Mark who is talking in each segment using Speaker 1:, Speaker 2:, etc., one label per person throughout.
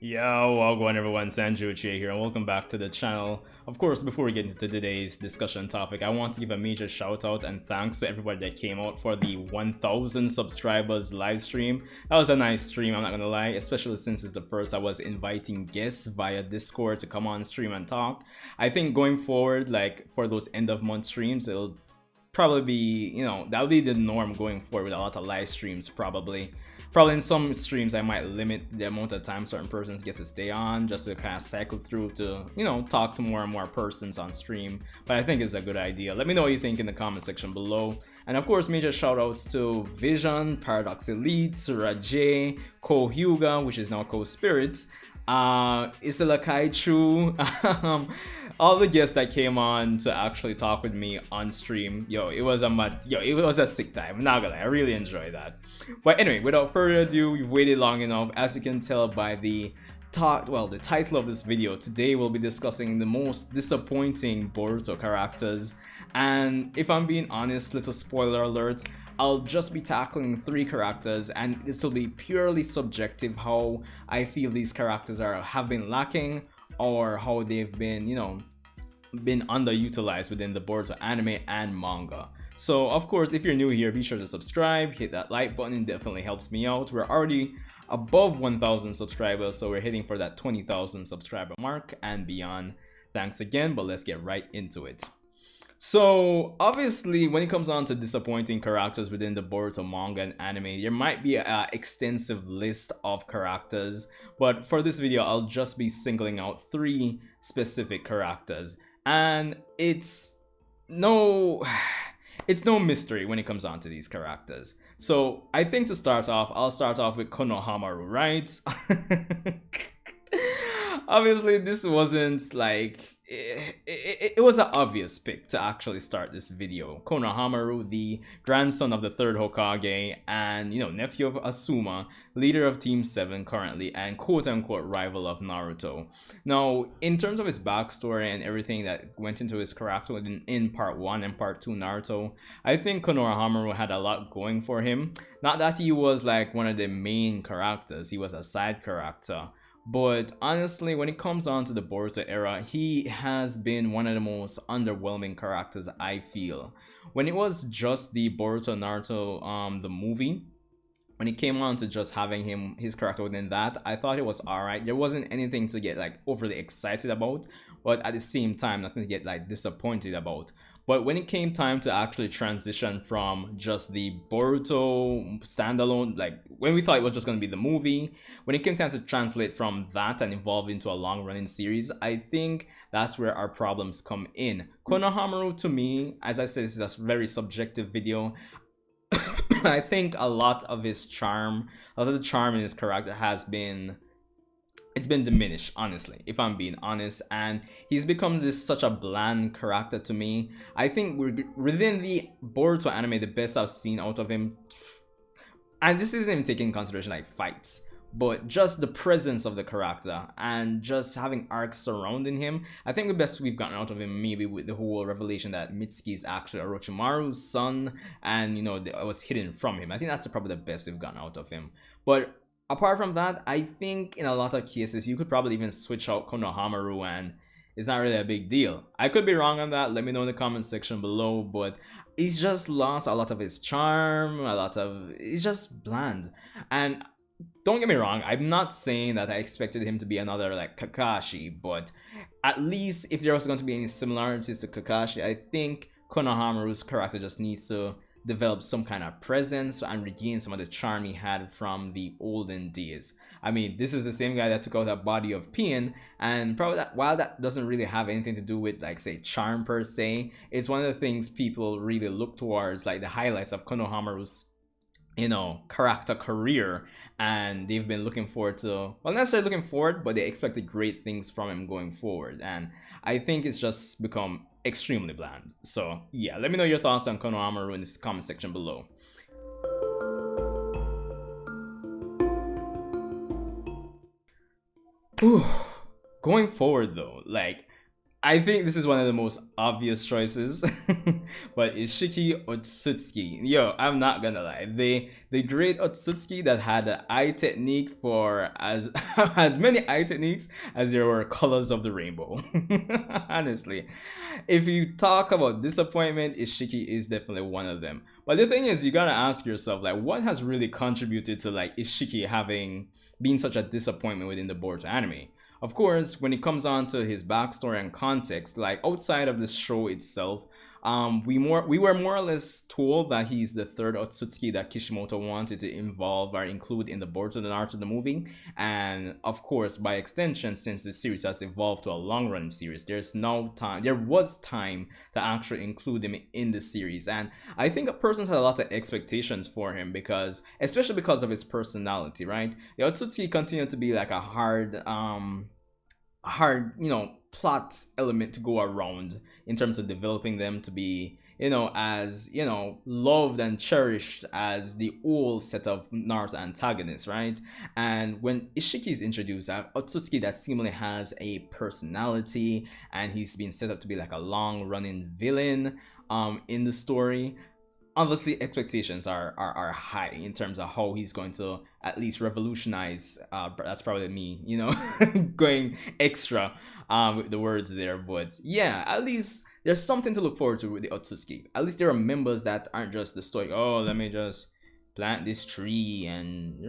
Speaker 1: Yo, welcome everyone, Sasuke Uchiha here, and welcome back to the channel. Of course, before we get into today's discussion topic, I want to give a major shout out and thanks to everybody that came out for the 1000 subscribers live stream. That was a nice stream, I'm not gonna lie, especially since it's the first I was inviting guests via Discord to come on stream and talk. I think going forward, like for those end of month streams, it'll probably be, that'll be the norm going forward with a lot of live streams probably in some streams I might limit the amount of time certain persons get to stay on just to kind of cycle through to talk to more and more persons on stream, but I think it's a good idea. Let me know what you think in the comment section below, and of course major shout outs to Vision, Paradox Elite, Surajay, Ko Hyuga, which is now Ko Spirits, Isla Kaichu, all the guests that came on to actually talk with me on stream. It was a sick time. I'm not gonna lie, I really enjoyed that. But anyway, without further ado, we've waited long enough. As you can tell by the title of this video, today we'll be discussing the most disappointing Boruto characters. And if I'm being honest, little spoiler alert, I'll just be tackling 3 characters, and this will be purely subjective how I feel these characters have been lacking, or how they've been, been underutilized within the Boruto anime and manga. So of course, if you're new here, be sure to subscribe, hit that like button, it definitely helps me out. We're already above 1000 subscribers, so we're heading for that 20,000 subscriber mark and beyond. Thanks again, but let's get right into it. So obviously, when it comes on to disappointing characters within the Boruto manga and anime, there might be an extensive list of characters, but for this video I'll just be singling out 3 specific characters, and it's no mystery when it comes on to these characters. So I think to start off, I'll start off with Konohamaru, right? Obviously this wasn't like it was an obvious pick to actually start this video. Konohamaru, the grandson of the 3rd Hokage and nephew of Asuma, leader of Team 7 currently, and quote-unquote rival of Naruto. Now, in terms of his backstory and everything that went into his character in part 1 and part 2 Naruto, I think Konohamaru had a lot going for him. Not that he was like one of the main characters, he was a side character. But honestly, when it comes on to the Boruto era, he has been one of the most underwhelming characters, I feel. When it was just the Boruto Naruto the movie, when it came on to just having his character within that, I thought it was alright. There wasn't anything to get like overly excited about, but at the same time nothing to get like disappointed about. But when it came time to actually transition from just the Boruto standalone, like when we thought it was just going to be the movie, when it came time to translate from that and evolve into a long-running series, I think that's where our problems come in. Konohamaru, to me, as I said, this is a very subjective video. I think a lot of the charm in his character it's been diminished, honestly, if I'm being honest, and he's become such a bland character to me. I think within the Boruto anime, the best I've seen out of him, and this isn't even taking into consideration like fights, but just the presence of the character and just having arcs surrounding him. I think the best we've gotten out of him, maybe with the whole revelation that Mitsuki is actually Orochimaru's son, and it was hidden from him. I think that's probably the best we've gotten out of him. But apart from that, I think in a lot of cases you could probably even switch out Konohamaru and it's not really a big deal. I could be wrong on that, let me know in the comment section below, but he's just lost a lot of his charm, he's just bland. And don't get me wrong, I'm not saying that I expected him to be another like Kakashi, but at least if there was going to be any similarities to Kakashi, I think Konohamaru's character just needs to develop some kind of presence and regain some of the charm he had from the olden days. I mean, this is the same guy that took out that body of pain, and probably while that doesn't really have anything to do with like say charm per se, it's one of the things people really look towards, like the highlights of Konohamaru's character career, and they've been looking forward to, well, not necessarily looking forward, but they expected great things from him going forward, and I think it's just become extremely bland. So yeah, let me know your thoughts on Konohamaru in the comment section below. Going forward though, like I think this is one of the most obvious choices, but Ishiki Otsutsuki. Yo, I'm not gonna lie. The great Otsutsuki that had an eye technique for as as many eye techniques as there were colors of the rainbow. Honestly, if you talk about disappointment, Ishiki is definitely one of them. But the thing is, you gotta ask yourself, like, what has really contributed to like Ishiki having been such a disappointment within the Boruto anime? Of course, when it comes on to his backstory and context, like outside of the show itself, we were more or less told that he's the third Otsutsuki that Kishimoto wanted to involve or include in the Boruto the Naruto the movie, and of course, by extension, since the series has evolved to a long run series, there was time to actually include him in the series, and I think a person's had a lot of expectations for him because, especially because of his personality, right? The Otsutsuki continued to be like a hard, plot element to go around in terms of developing them to be, as, loved and cherished as the old set of Naruto antagonists, right? And when Ishiki is introduced, Otsutsuki that seemingly has a personality and he's been set up to be like a long running villain in the story. Obviously expectations are high in terms of how he's going to at least revolutionize. That's probably me, going extra with the words there, but yeah, at least there's something to look forward to with the Otsutsuki. At least there are members that aren't just the story, oh, let me just plant this tree and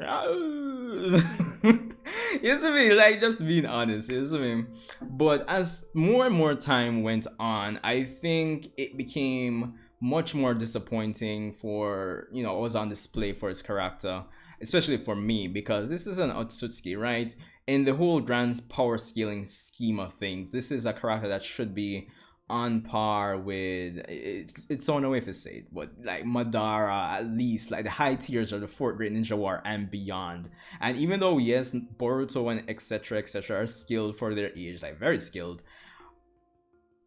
Speaker 1: you see me, like, just being honest, you see me. But as more and more time went on, I think it became much more disappointing for, what was on display for his character, especially for me, because this is an Otsutsuki, right? In the whole grand power scaling scheme of things, this is a character that should be on par with, it's so no way to say it, but like Madara, at least like the high tiers of the fourth great ninja war and beyond. And even though yes, Boruto and etc are skilled for their age, like very skilled,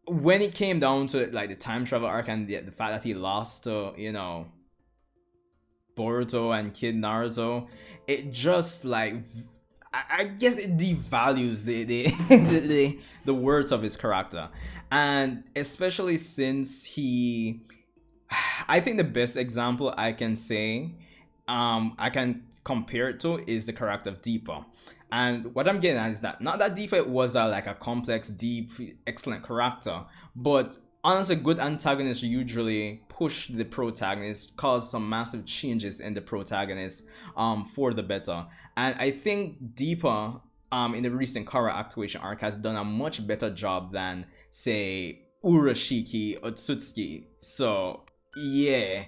Speaker 1: when it came down to like the time travel arc and the fact that he lost to, Boruto and Kid Naruto, it just like, I guess it devalues the words of his character. And especially since I think the best example I can say, I can compare it to, is the character of Deepa. And what I'm getting at is that not that Deepa was like a complex, deep, excellent character, but honestly, good antagonists usually push the protagonist, cause some massive changes in the protagonist for the better. And I think Deepa in the recent Kara activation arc has done a much better job than, say, Urashiki Otsutsuki. So yeah,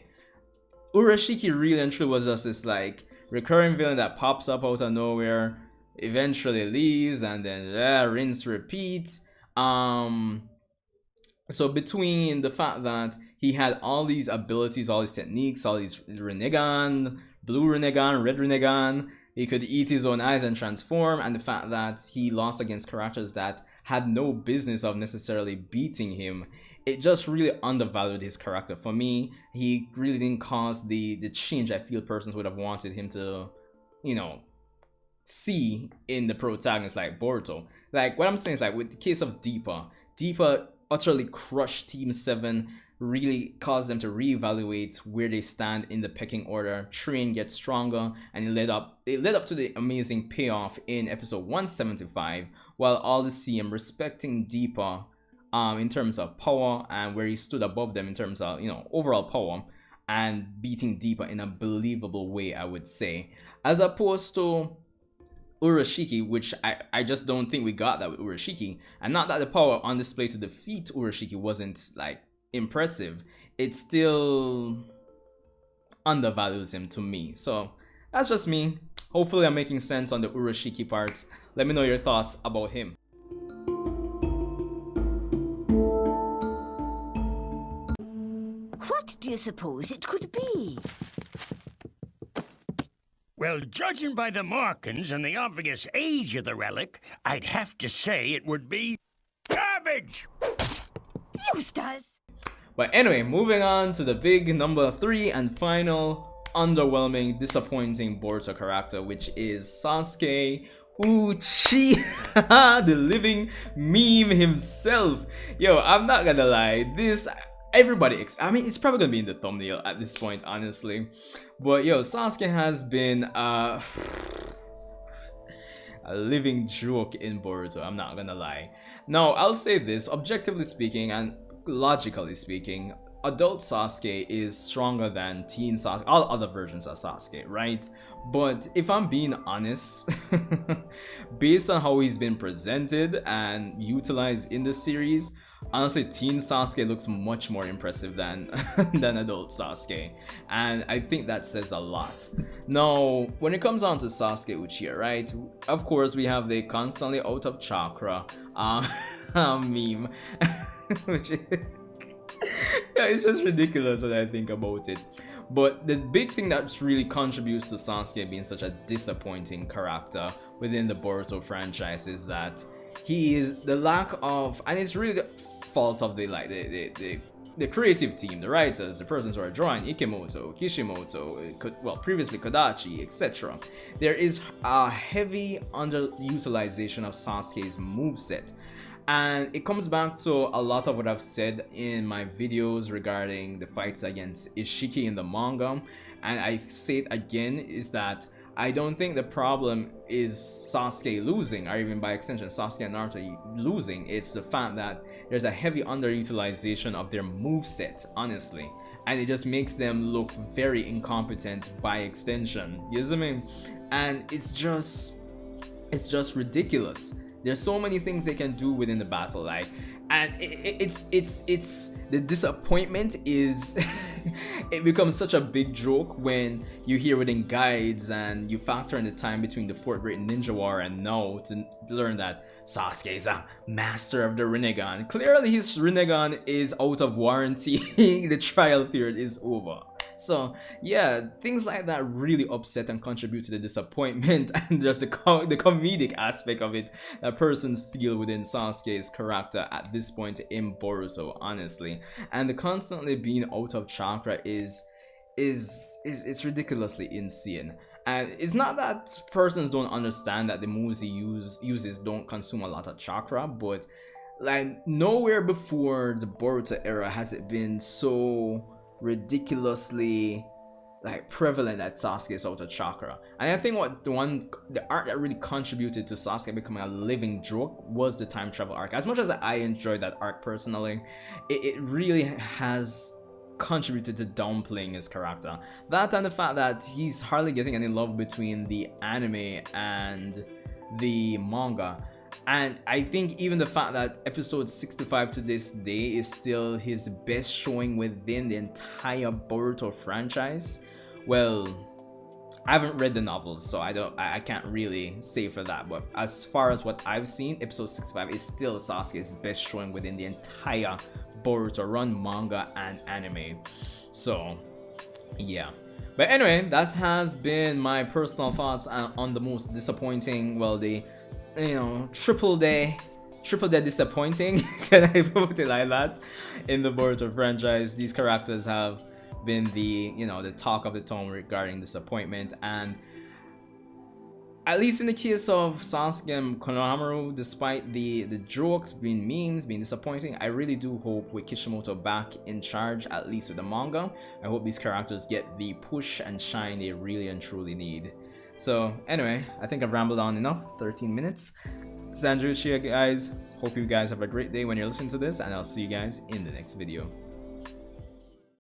Speaker 1: Urashiki really and truly was just this like recurring villain that pops up out of nowhere, eventually leaves, and then rinse repeat. So between the fact that he had all these abilities, all these techniques, all these Rinnegan, blue Rinnegan, red Rinnegan, he could eat his own eyes and transform, and the fact that he lost against characters that had no business of necessarily beating him, it just really undervalued his character. For me, he really didn't cause the change I feel persons would have wanted him to, see in the protagonist like Boruto. Like, what I'm saying is, like, with the case of Deepa utterly crushed Team 7, really caused them to reevaluate where they stand in the pecking order, train, get stronger, and it led up to the amazing payoff in episode 175, while all the CM respecting Deepa in terms of power, and where he stood above them in terms of, overall power, and beating Deepa in a believable way, I would say, as opposed to Urashiki, which I just don't think we got that with Urashiki. And not that the power on display to defeat Urashiki wasn't like impressive, it still undervalues him to me. So that's just me. Hopefully I'm making sense on the Urashiki part. Let me know your thoughts about him.
Speaker 2: What do you suppose it could be?
Speaker 3: Well, judging by the markings and the obvious age of the relic, I'd have to say it would be garbage!
Speaker 2: Eustace!
Speaker 1: But anyway, moving on to the big number 3 and final underwhelming, disappointing Boruto character, which is Sasuke Uchiha, the living meme himself. Yo, I'm not gonna lie, this everybody I mean, it's probably gonna be in the thumbnail at this point, honestly. But yo, Sasuke has been a living joke in Boruto, I'm not gonna lie. Now, I'll say this, objectively speaking and logically speaking, adult Sasuke is stronger than teen Sasuke, all other versions of Sasuke, right? But if I'm being honest, based on how he's been presented and utilized in the series, honestly, teen Sasuke looks much more impressive than than adult Sasuke, and I think that says a lot. Now, when it comes on to Sasuke Uchiha, right? Of course, we have the constantly out of chakra meme, which is, yeah, it's just ridiculous when I think about it. But the big thing that really contributes to Sasuke being such a disappointing character within the Boruto franchise is that he is the lack of, and it's really the fault of the the creative team, the writers, the persons who are drawing, Ikemoto, Kishimoto, well, previously Kodachi, etc. There is a heavy underutilization of Sasuke's moveset. And it comes back to a lot of what I've said in my videos regarding the fights against Urashiki in the manga, and I say it again, is that I don't think the problem is Sasuke losing, or even by extension Sasuke and Naruto losing. It's the fact that there's a heavy underutilization of their moveset, honestly, and it just makes them look very incompetent by extension. You know what I mean? And it's just ridiculous. There's so many things they can do within the battle, like, and it's the disappointment is it becomes such a big joke when you hear within guides and you factor in the time between the fourth great ninja war and now to learn that Sasuke is a master of the Rinnegan. Clearly his Rinnegan is out of warranty. The trial period is over. So yeah, things like that really upset and contribute to the disappointment and just the comedic aspect of it that persons feel within Sasuke's character at this point in Boruto, honestly. And the constantly being out of chakra is it's ridiculously insane. And it's not that persons don't understand that the moves he uses don't consume a lot of chakra, but like nowhere before the Boruto era has it been so ridiculously like prevalent that Sasuke is out of chakra. And I think the arc that really contributed to Sasuke becoming a living joke was the time travel arc. As much as I enjoyed that arc personally, it really has contributed to downplaying his character. That and the fact that he's hardly getting any love between the anime and the manga. And I think even the fact that episode 65 to this day is still his best showing within the entire Boruto franchise. Well, I haven't read the novels, so I can't really say for that, but as far as what I've seen, episode 65 is still Sasuke's best showing within the entire Boruto run, manga and anime. So yeah. But anyway, that has been my personal thoughts on the most disappointing, well, the triple day disappointing, can I put it like that, in the Boruto franchise. These characters have been the the talk of the town regarding disappointment, and at least in the case of Sasuke and Konohamaru, despite the jokes being memes, being disappointing, I really do hope with Kishimoto back in charge, at least with the manga, I hope these characters get the push and shine they really and truly need. So anyway, I think I've rambled on enough, 13 minutes. Sasuke Uchiha, guys. Hope you guys have a great day when you're listening to this, and I'll see you guys in the next video.